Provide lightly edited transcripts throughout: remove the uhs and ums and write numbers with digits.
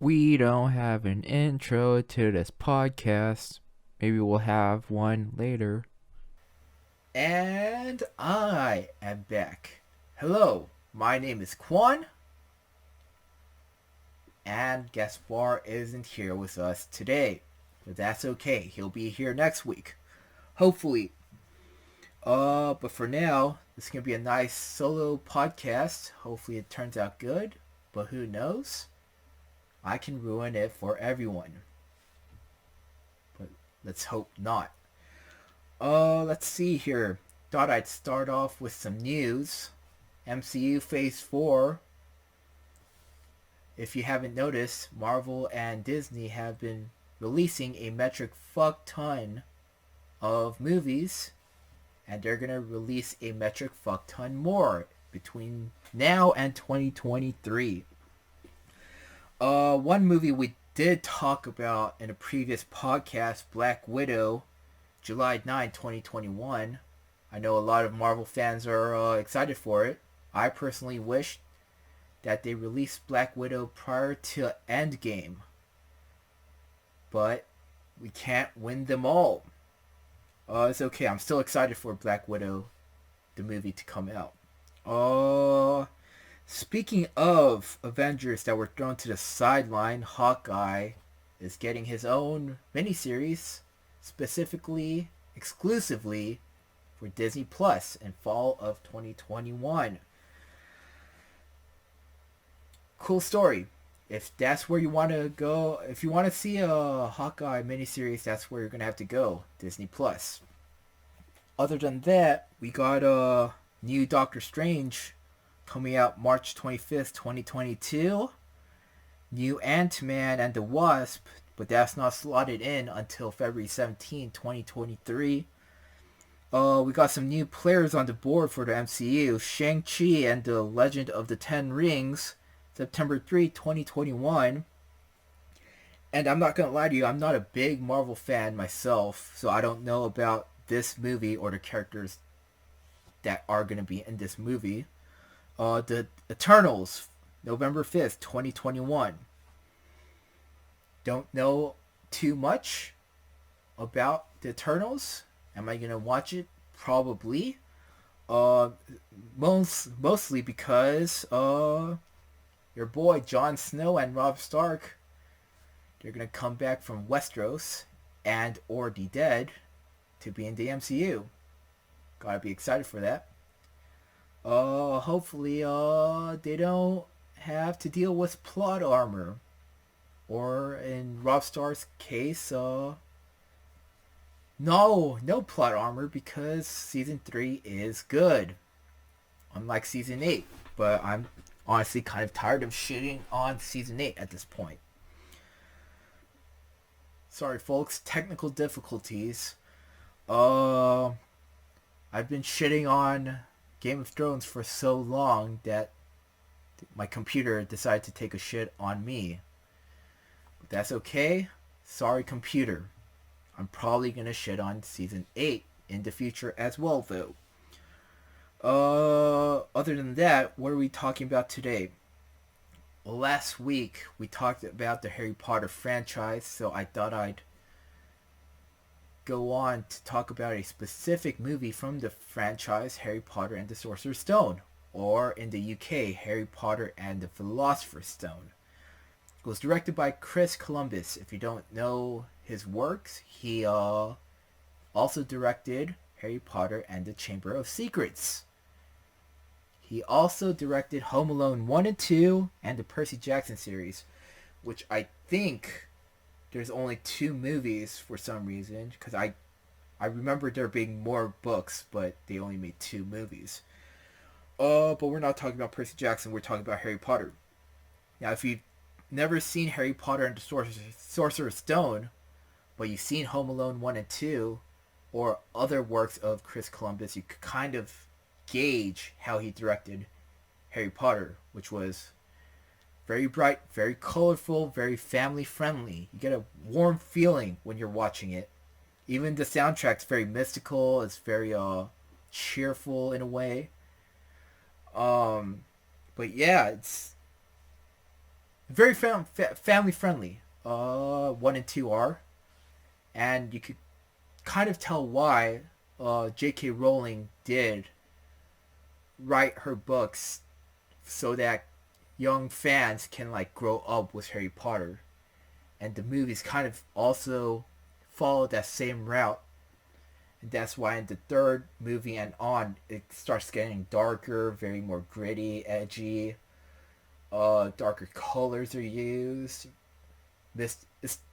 We don't have an intro to this podcast. Maybe we'll have one later. And I am back. Hello, my name is Quan, and Gaspar isn't here with us today. But that's okay, he'll be here next week. Hopefully. But for now, this is gonna be a nice solo podcast. Hopefully it turns out good, but who knows? I can ruin it for everyone. But let's hope not. Let's see here. Thought I'd start off with some news. MCU Phase 4. If you haven't noticed, Marvel and Disney have been releasing a metric fuck ton of movies, and they're gonna release a metric fuck ton more between now and 2023. One movie we did talk about in a previous podcast, Black Widow, July 9, 2021. I know a lot of Marvel fans are excited for it. I personally wish that they released Black Widow prior to Endgame. But we can't win them all. It's okay. I'm still excited for Black Widow, the movie, to come out. Speaking of Avengers that were thrown to the sideline, Hawkeye is getting his own miniseries, specifically, exclusively for Disney Plus in fall of 2021. Cool story. If that's where you want to go, if you want to see a Hawkeye miniseries, that's where you're gonna have to go. Disney Plus. Other than that, we got a new Doctor Strange coming out March 25th, 2022. New Ant-Man and the Wasp, but that's not slotted in until February 17th, 2023. We got some new players on the board for the MCU. Shang-Chi and the Legend of the Ten Rings, September 3, 2021. And I'm not going to lie to you, I'm not a big Marvel fan myself, so I don't know about this movie or the characters that are going to be in this movie. The Eternals, November 5th, 2021. Don't know too much about the Eternals. Am I going to watch it? Probably. Uh, mostly because your boy Jon Snow and Robb Stark, they're gonna come back from Westeros and or the dead to be in the MCU. Gotta be excited for that. Hopefully, they don't have to deal with plot armor, or in Robb Stark's case, no plot armor because season 3 is good, unlike season 8. But I'm honestly kind of tired of shitting on season 8 at this point. Sorry, folks, technical difficulties. Uh, I've been shitting on Game of Thrones for so long that my computer decided to take a shit on me. But that's okay. Sorry, computer. I'm probably gonna shit on season 8 in the future as well, though. Other than that, what are we talking about today? Well, last week we talked about the Harry Potter franchise, so I thought I'd go on to talk about a specific movie from the franchise, Harry Potter and the Sorcerer's Stone, or in the UK, Harry Potter and the Philosopher's Stone. It was directed by Chris Columbus. If you don't know his works, he also directed Harry Potter and the Chamber of Secrets. He also directed Home Alone 1 and 2 and the Percy Jackson series, which I think there's only 2 movies for some reason, because I remember there being more books, but they only made 2 movies. But we're not talking about Percy Jackson, we're talking about Harry Potter. Now, if you've never seen Harry Potter and the Sorcerer's Stone, but you've seen Home Alone 1 and 2, or other works of Chris Columbus, you could kind of gauge how he directed Harry Potter, which was very bright, very colorful, very family friendly. You get a warm feeling when you're watching it. Even the soundtrack's very mystical, it's very cheerful in a way. But yeah, very family friendly. 1 and 2 are, and you could kind of tell why J.K. Rowling did write her books so that young fans can like grow up with Harry Potter, and the movies kind of also follow that same route. And that's why in the third movie and on, it starts getting darker, very more gritty, edgy. Darker colors are used. The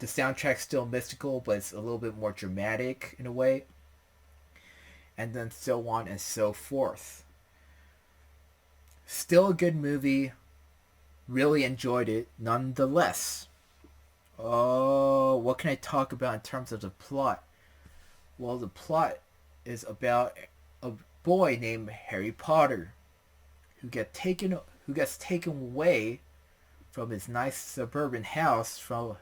soundtrack's still mystical, but it's a little bit more dramatic in a way. And then so on and so forth. Still a good movie. Really enjoyed it nonetheless. What can I talk about in terms of the plot? Well, the plot is about a boy named Harry Potter who gets taken away from his nice suburban house from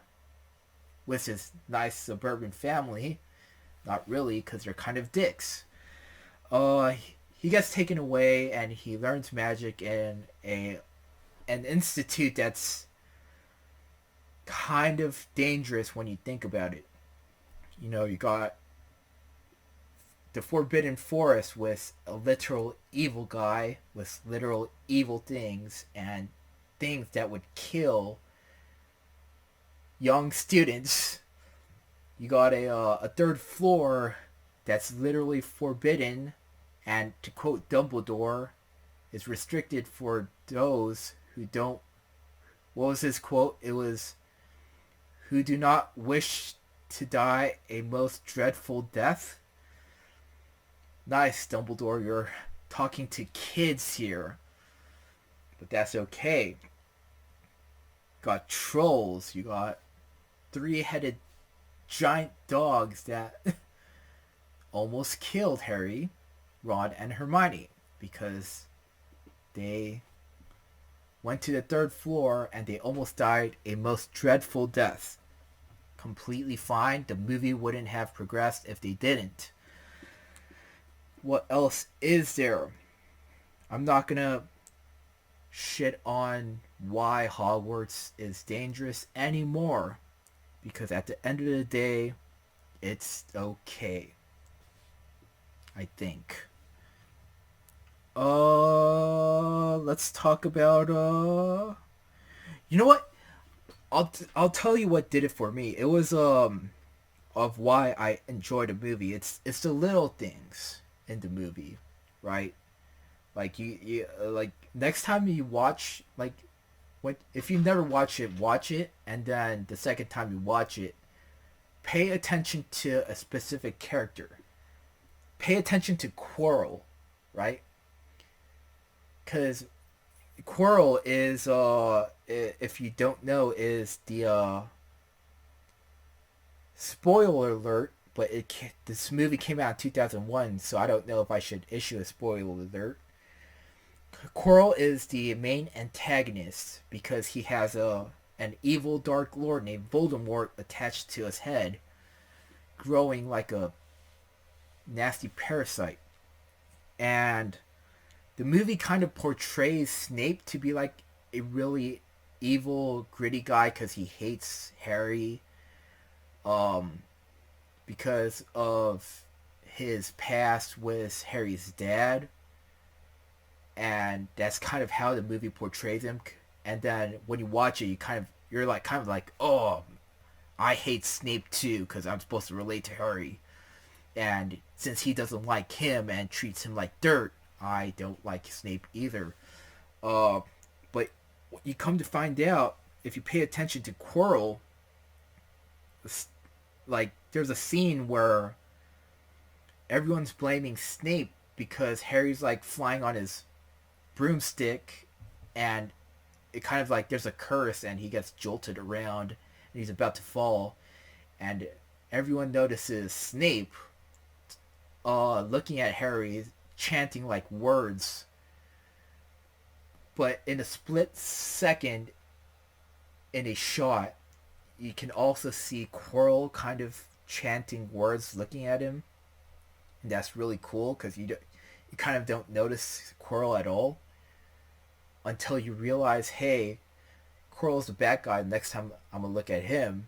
with his nice suburban family. Not really, because they're kind of dicks. Uh, he gets taken away and he learns magic in an institute that's kind of dangerous when you think about it. You know, you got the Forbidden Forest with a literal evil guy with literal evil things and things that would kill young students. You got a third floor that's literally forbidden, and to quote Dumbledore, is restricted for those who don't. What was his quote? It was, "Who do not wish to die a most dreadful death." Nice, Dumbledore, you're talking to kids here. But that's okay. Got trolls, you got three-headed giant dogs that almost killed Harry, Ron, and Hermione because they went to the third floor and they almost died a most dreadful death. Completely fine. The movie wouldn't have progressed if they didn't. What else is there? I'm not gonna shit on why Hogwarts is dangerous anymore because at the end of the day, it's okay. I think. Let's talk about you know what? I'll tell you what did it for me. It was of why I enjoyed a movie. It's the little things in the movie, right? Like you like next time you watch like when if you never watch it, and then the second time you watch it, pay attention to a specific character. Pay attention to Quirrell, right? Because Quirrell is if you don't know, is the spoiler alert, but this movie came out in 2001, so I don't know if I should issue a spoiler alert. Quirrell is the main antagonist because he has an evil Dark Lord named Voldemort attached to his head, growing like a nasty parasite. And the movie kind of portrays Snape to be like a really evil, gritty guy because he hates Harry, um, because of his past with Harry's dad, and that's kind of how the movie portrays him. And then when you watch it, you're like kind of like, oh, I hate Snape too because I'm supposed to relate to Harry, and since he doesn't like him and treats him like dirt, I don't like Snape either. Uh, but you come to find out, if you pay attention to Quirrell, like there's a scene where everyone's blaming Snape because Harry's like flying on his broomstick, and it kind of like there's a curse and he gets jolted around and he's about to fall, and everyone notices Snape looking at Harry chanting like words, but in a split second in a shot you can also see Quirrell kind of chanting words looking at him, and that's really cool because you kind of don't notice Quirrell at all until you realize, hey, Quirrell's the bad guy, next time I'm gonna look at him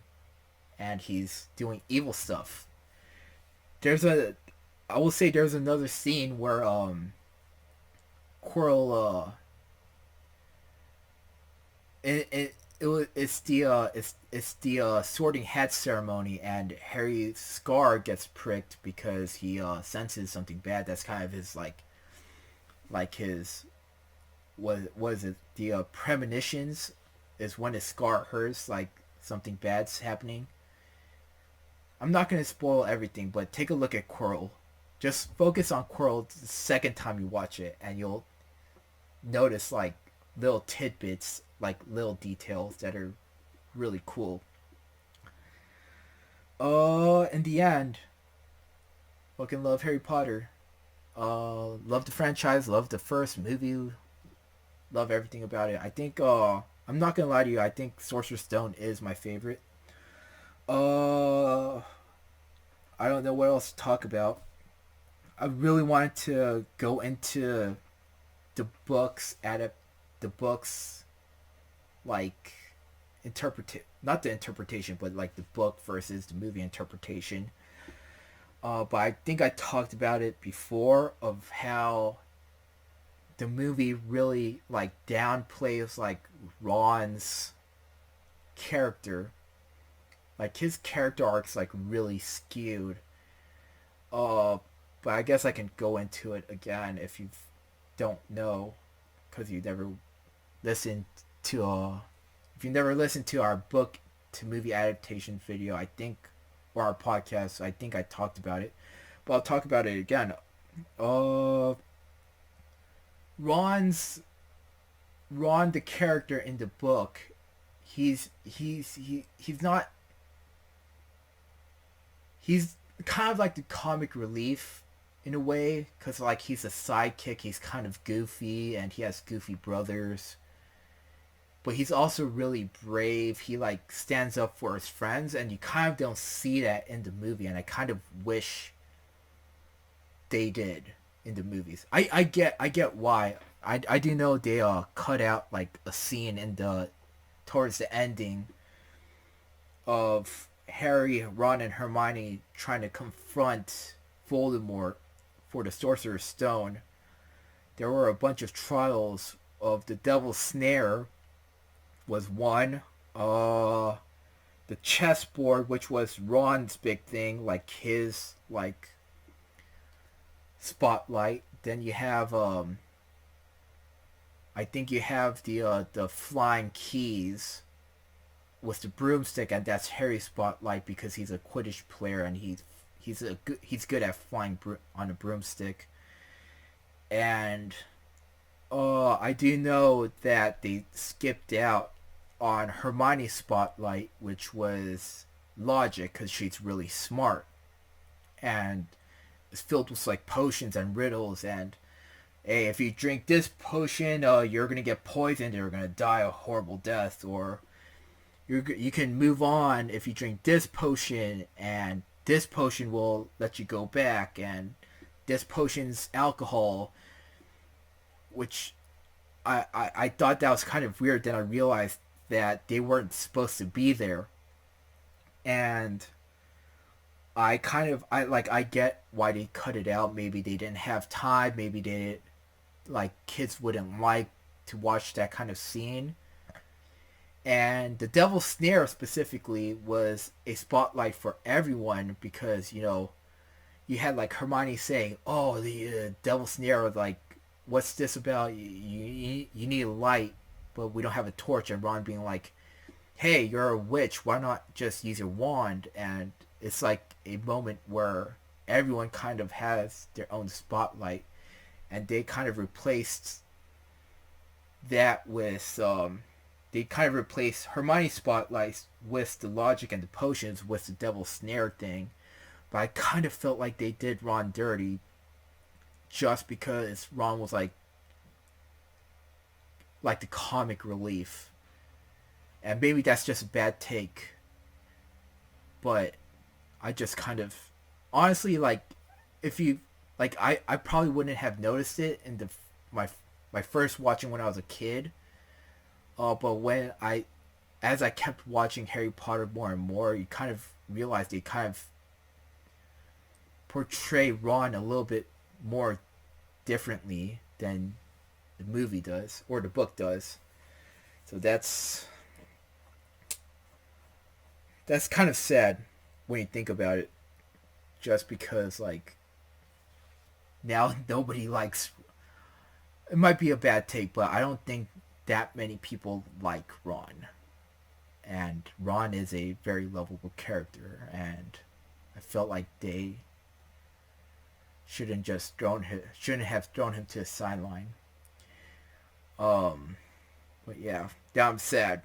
and he's doing evil stuff. There's a, I will say there's another scene where Quirrell it's the sorting hat ceremony, and Harry's scar gets pricked because he senses something bad. That's kind of his like his what was it, the premonitions is when his scar hurts, like something bad's happening. I'm not gonna spoil everything, but take a look at Quirrell. Just focus on Quirrell the second time you watch it, and you'll notice like little tidbits, like little details that are really cool. In the end, fucking love Harry Potter. Love the franchise. Love the first movie. Love everything about it. I think. I'm not gonna lie to you. I think Sorcerer's Stone is my favorite. Uh, I don't know what else to talk about. I really wanted to go into the books, the books, like not the interpretation, but like the book versus the movie interpretation. But I think I talked about it before of how the movie really like downplays like Ron's character. Like his character arc's like really skewed. Uh, but I guess I can go into it again if you don't know, because you never listened to if you never listened to our book to movie adaptation video, I think, or our podcast, I think I talked about it, but I'll talk about it again. Uh, Ron's Ron, the character in the book, he's not, he's kind of like the comic relief in a way, because like he's a sidekick, he's kind of goofy and he has goofy brothers, but he's also really brave. He like stands up for his friends, and you kind of don't see that in the movie, and I kind of wish they did in the movies. I get why. I do know they cut out like a scene in the towards the ending of Harry, Ron, and Hermione trying to confront Voldemort for the Sorcerer's Stone. There were a bunch of trials of the Devil's Snare was one. The chessboard, which was Ron's big thing, like his like spotlight. Then you have I think you have the flying keys with the broomstick, and that's Harry's spotlight because he's a Quidditch player and he's good at flying on a broomstick. And I do know that they skipped out on Hermione's spotlight, which was logic because she's really smart and it's filled with like potions and riddles, and hey, if you drink this potion, you're gonna get poisoned or gonna die a horrible death, or you can move on if you drink this potion, and this potion will let you go back, and this potion's alcohol, which I thought that was kind of weird. Then I realized that they weren't supposed to be there, and I get why they cut it out. Maybe they didn't have time. Maybe they like kids wouldn't like to watch that kind of scene. And the Devil's Snare specifically was a spotlight for everyone because you had like Hermione saying, "Oh, the Devil's Snare, like what's this about? You need a light, but we don't have a torch." And Ron being like, "Hey, you're a witch. Why not just use your wand?" And it's like a moment where everyone kind of has their own spotlight, and they kind of replaced that with they kind of replaced Hermione's spotlights with the logic and the potions with the Devil's Snare thing. But I kind of felt like they did Ron dirty just because Ron was like the comic relief. And maybe that's just a bad take. But I just kind of honestly like if you like I probably wouldn't have noticed it in my first watching when I was a kid. But when as I kept watching Harry Potter more and more, you kind of realize they kind of portray Ron a little bit more differently than the movie does or the book does. So that's kind of sad when you think about it. Just because like now nobody likes. It might be a bad take, but I don't think that many people like Ron. And Ron is a very lovable character, and I felt like they shouldn't have thrown him to the sideline. Um, but yeah, now I'm sad.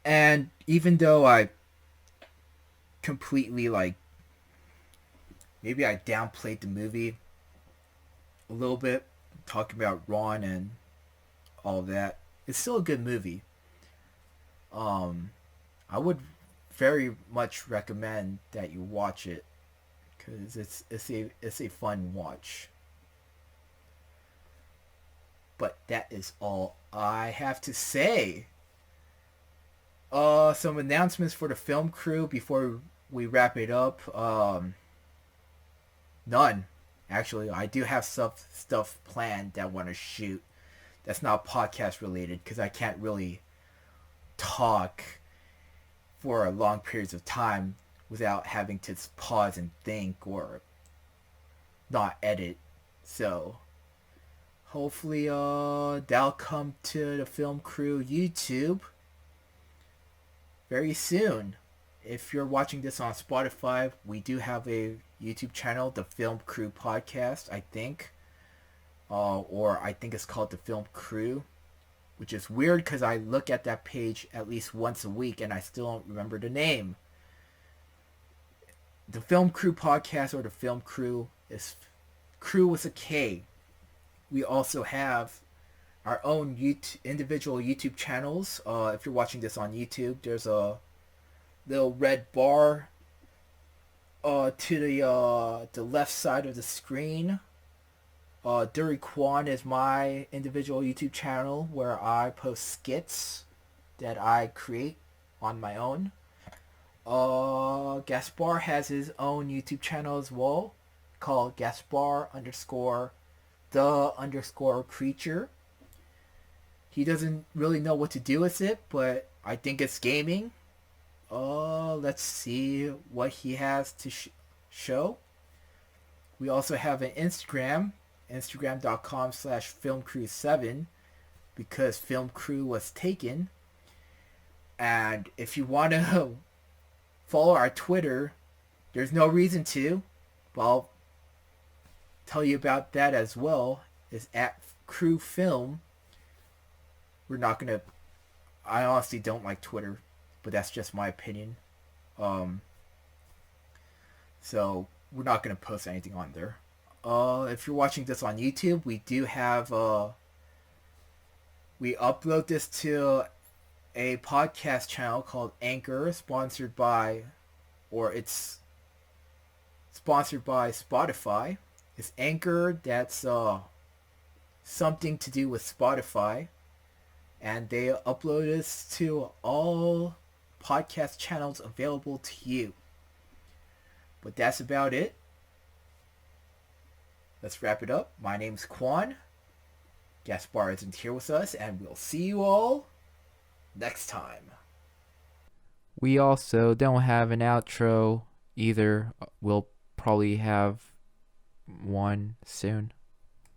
And even though I completely like maybe I downplayed the movie a little bit, talking about Ron and all of that, it's still a good movie. I would very much recommend that you watch it because it's a fun watch. But that is all I have to say. Some announcements for the film crew before we wrap it up. None. Actually, I do have stuff planned that I want to shoot. That's not podcast related because I can't really talk for long periods of time without having to pause and think or not edit. So hopefully that'll come to the film crew YouTube very soon. If you're watching this on Spotify, we do have a YouTube channel, the Film Crew Podcast, I think. Or I think it's called the Film Crew, which is weird because I look at that page at least once a week and I still don't remember the name. The Film Crew Podcast or the Film Crew is crew with a K. We also have our own individual YouTube channels. If you're watching this on YouTube, there's a little red bar to the left side of the screen. Dury Kwan is my individual YouTube channel where I post skits that I create on my own. Gaspar has his own YouTube channel as well called Gaspar underscore the underscore creature. He doesn't really know what to do with it, but I think it's gaming. Let's see what he has to show. We also have an Instagram, instagram.com/filmcrew7 because Film Crew was taken. And if you want to follow our Twitter, there's no reason to, but I'll tell you about that as well. It's at Crew Film. We're not gonna. I honestly don't like Twitter, but that's just my opinion. So we're not gonna post anything on there. If you're watching this on YouTube, we do have we upload this to a podcast channel called Anchor, it's sponsored by Spotify. It's Anchor, that's something to do with Spotify. And they upload this to all podcast channels available to you. But that's about it. Let's wrap it up. My name's Quan. Gaspar isn't here with us, and we'll see you all next time. We also don't have an outro either. We'll probably have one soon.